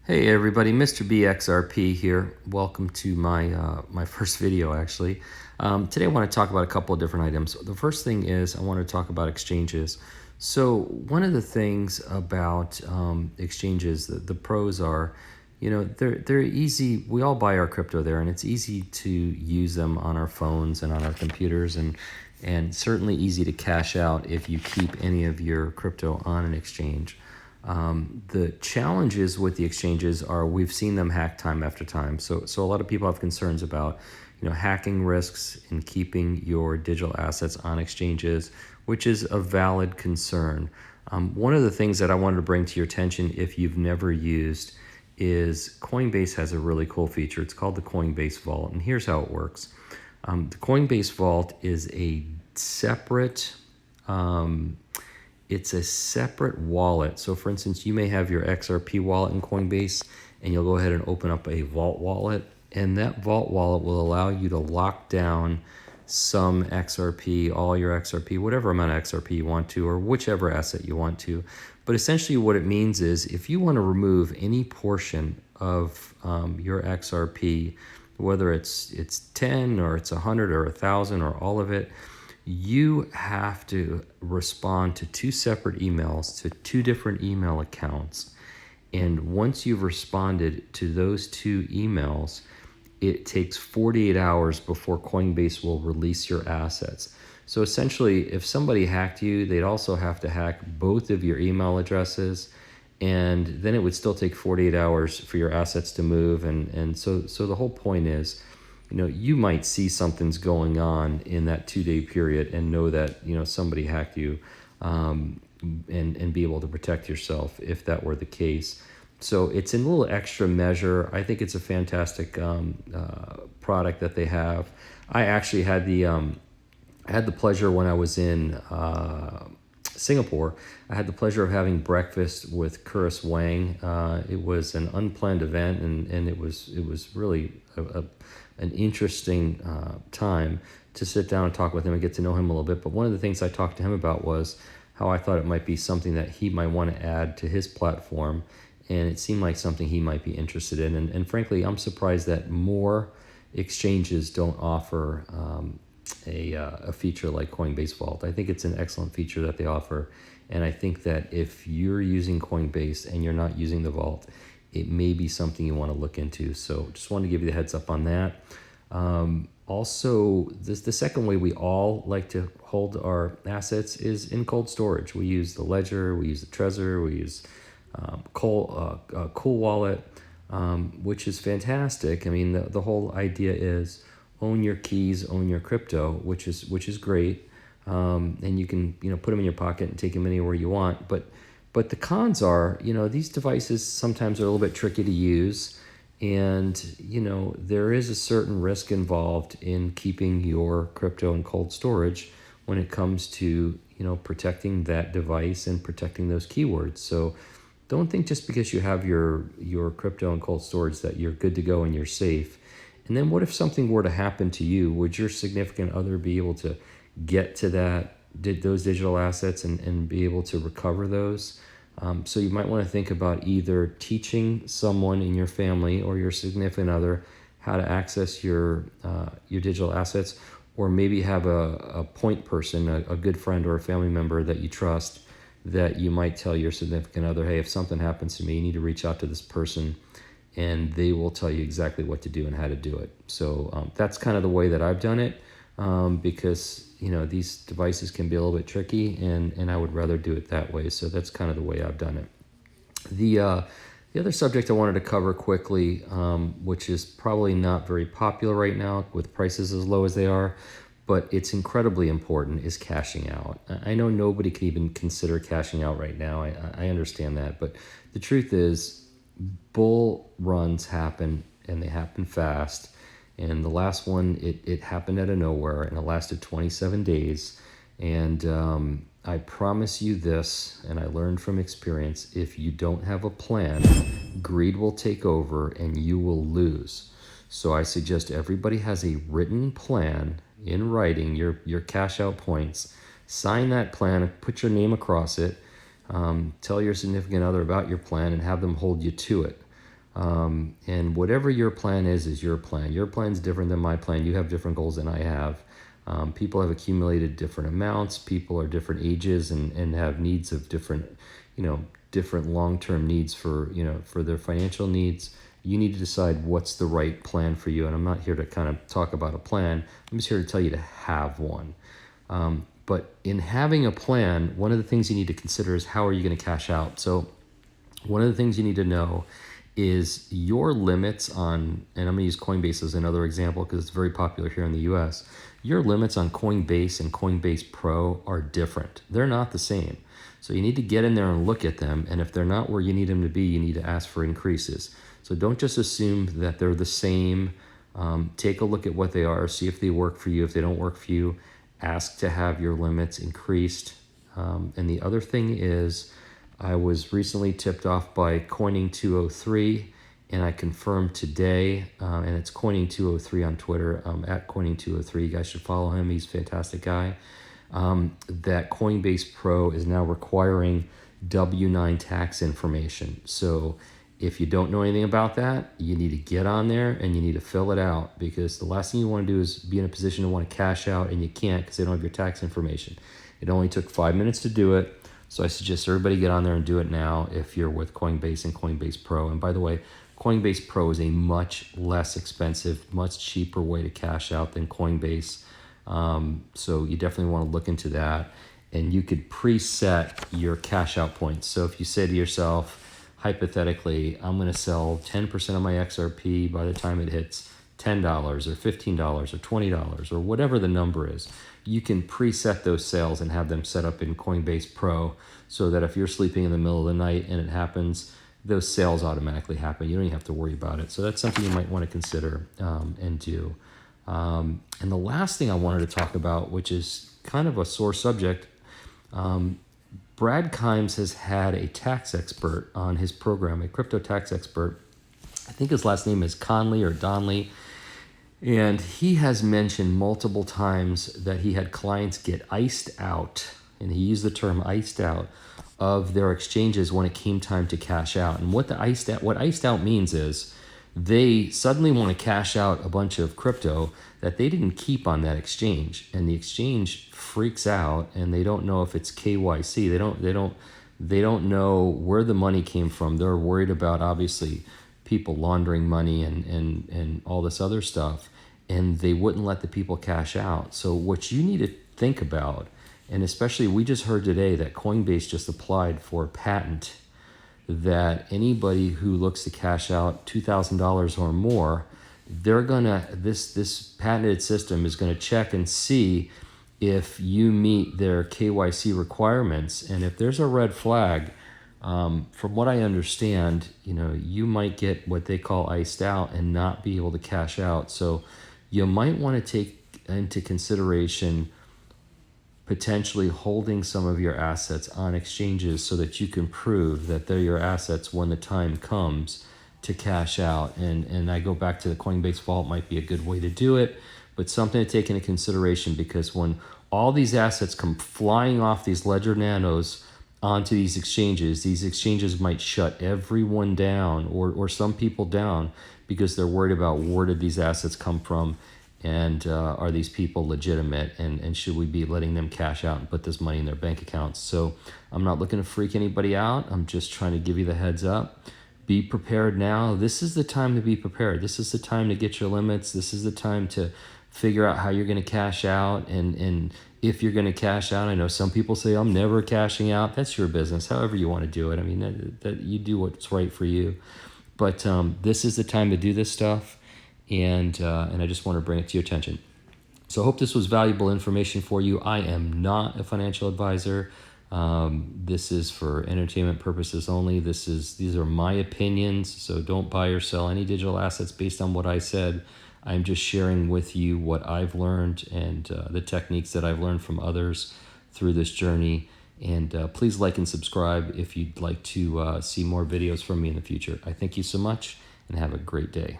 Hey everybody, Mr. XRP here. Welcome to my first video actually. Today I want to talk about a couple of different items. The first thing is I want to talk about exchanges. So one of the things about exchanges, the pros are, they're easy. We all buy our crypto there, and it's easy to use them on our phones and on our computers, and certainly easy to cash out if you keep any of your crypto on an exchange. The challenges with the exchanges are we've seen them hack time after time. So a lot of people have concerns about, hacking risks in keeping your digital assets on exchanges, which is a valid concern. One of the things that I wanted to bring to your attention, if you've never used, is Coinbase has a really cool feature. It's called the Coinbase Vault, and here's how it works. The Coinbase Vault is a separate it's a separate wallet. So for instance, you may have your XRP wallet in Coinbase, and you'll go ahead and open up a Vault wallet, and that Vault wallet will allow you to lock down some XRP, all your XRP, whatever amount of XRP you want to, or whichever asset you want to. But essentially what it means is if you want to remove any portion of your XRP, whether it's 10 or it's 100 or 1,000 or all of it, you have to respond to two separate emails to two different email accounts. And once you've responded to those two emails, it takes 48 hours before Coinbase will release your assets. So essentially, if somebody hacked you, they'd also have to hack both of your email addresses, and then it would still take 48 hours for your assets to move. And so the whole point is, you might see something's going on in that 2-day period and know that, somebody hacked you, and be able to protect yourself if that were the case. So it's in a little extra measure. I think it's a fantastic product that they have. I actually had the pleasure when I was in Singapore. I had the pleasure of having breakfast with Kuris Wang. It was an unplanned event, and it was really an interesting time to sit down and talk with him and get to know him a little bit. But one of the things I talked to him about was how I thought it might be something that he might want to add to his platform, and it seemed like something he might be interested in. And frankly, I'm surprised that more exchanges don't offer a feature like Coinbase Vault. I think it's an excellent feature that they offer, and I think that if you're using Coinbase and you're not using the Vault, it may be something you want to look into. So just wanted to give you the heads up on that. Also, the second way we all like to hold our assets is in cold storage. We use the Ledger, we use the Trezor, we use Cool Wallet, which is fantastic. I mean, the whole idea is own your keys, own your crypto, which is great, and you can put them in your pocket and take them anywhere you want. But the cons are, these devices sometimes are a little bit tricky to use, and there is a certain risk involved in keeping your crypto in cold storage when it comes to protecting that device and protecting those keywords. So don't think just because you have your crypto in cold storage that you're good to go and you're safe. And then what if something were to happen to you? Would your significant other be able to get to those digital assets and be able to recover those? So you might want to think about either teaching someone in your family or your significant other how to access your digital assets, or maybe have a point person, a good friend or a family member that you trust, that you might tell your significant other, hey, if something happens to me, you need to reach out to this person, and they will tell you exactly what to do and how to do it. So that's kind of the way that I've done it, because these devices can be a little bit tricky, and I would rather do it that way. So that's kind of the way I've done it. The other subject I wanted to cover quickly, which is probably not very popular right now with prices as low as they are, but it's incredibly important, is cashing out. I know nobody can even consider cashing out right now. I understand that, but the truth is, bull runs happen, and they happen fast. And the last one, it happened out of nowhere, and it lasted 27 days. And I promise you this, and I learned from experience, if you don't have a plan, greed will take over and you will lose. So I suggest everybody has a written plan in writing, your cash out points. Sign that plan, put your name across it, tell your significant other about your plan, and have them hold you to it. And whatever your plan is your plan. Your plan's different than my plan. You have different goals than I have. People have accumulated different amounts. People are different ages and have needs of different, different long-term needs for, for their financial needs. You need to decide what's the right plan for you. And I'm not here to kind of talk about a plan. I'm just here to tell you to have one. But in having a plan, one of the things you need to consider is how are you going to cash out? So one of the things you need to know is your limits on, and I'm going to use Coinbase as another example because it's very popular here in the US. Your limits on Coinbase and Coinbase Pro are different. They're not the same. So you need to get in there and look at them. And if they're not where you need them to be, you need to ask for increases. So don't just assume that they're the same. Take a look at what they are, see if they work for you. If they don't work for you, ask to have your limits increased. And the other thing is, I was recently tipped off by Coining203, and I confirmed today, and it's Coining203 on Twitter, at Coining203. You guys should follow him. He's a fantastic guy. That Coinbase Pro is now requiring W-9 tax information. So if you don't know anything about that, you need to get on there and you need to fill it out, because the last thing you want to do is be in a position to want to cash out and you can't because they don't have your tax information. It only took 5 minutes to do it. So I suggest everybody get on there and do it now if you're with Coinbase and Coinbase Pro. And by the way, Coinbase Pro is a much less expensive, much cheaper way to cash out than Coinbase. So you definitely want to look into that. And you could preset your cash out points. So if you say to yourself, hypothetically, I'm going to sell 10% of my XRP by the time it hits $10 or $15 or $20 or whatever the number is, you can preset those sales and have them set up in Coinbase Pro so that if you're sleeping in the middle of the night and it happens, those sales automatically happen. You don't even have to worry about it. So that's something you might want to consider and do. And the last thing I wanted to talk about, which is kind of a sore subject, Brad Kimes has had a tax expert on his program, a crypto tax expert. I think his last name is Conley or Donley. And he has mentioned multiple times that he had clients get iced out, and he used the term iced out, of their exchanges when it came time to cash out. And what iced out means is they suddenly want to cash out a bunch of crypto that they didn't keep on that exchange, and the exchange freaks out and they don't know if it's KYC. They don't know where the money came from. They're worried about, obviously, people laundering money and all this other stuff, and they wouldn't let the people cash out. So what you need to think about, and especially we just heard today that Coinbase just applied for a patent that anybody who looks to cash out $2,000 or more, they're gonna, this patented system is gonna check and see if you meet their KYC requirements. And if there's a red flag, from what I understand, you might get what they call iced out and not be able to cash out. So you might want to take into consideration potentially holding some of your assets on exchanges so that you can prove that they're your assets when the time comes to cash out. And I go back to the Coinbase Vault might be a good way to do it, but something to take into consideration, because when all these assets come flying off these Ledger Nanos onto these exchanges might shut everyone down or some people down because they're worried about where did these assets come from, and are these people legitimate, and should we be letting them cash out and put this money in their bank accounts. So I'm not looking to freak anybody out. I'm just trying to give you the heads up. Be prepared now. This is the time to be prepared. This is the time to get your limits. This is the time to figure out how you're going to cash out, and if you're going to cash out. I know some people say, I'm never cashing out. That's your business, however you want to do it. I mean, that you do what's right for you. But this is the time to do this stuff, and I just want to bring it to your attention. So I hope this was valuable information for you. I am not a financial advisor. This is for entertainment purposes only. These are my opinions, so don't buy or sell any digital assets based on what I said. I'm just sharing with you what I've learned and the techniques that I've learned from others through this journey. And please like and subscribe if you'd like to see more videos from me in the future. I thank you so much, and have a great day.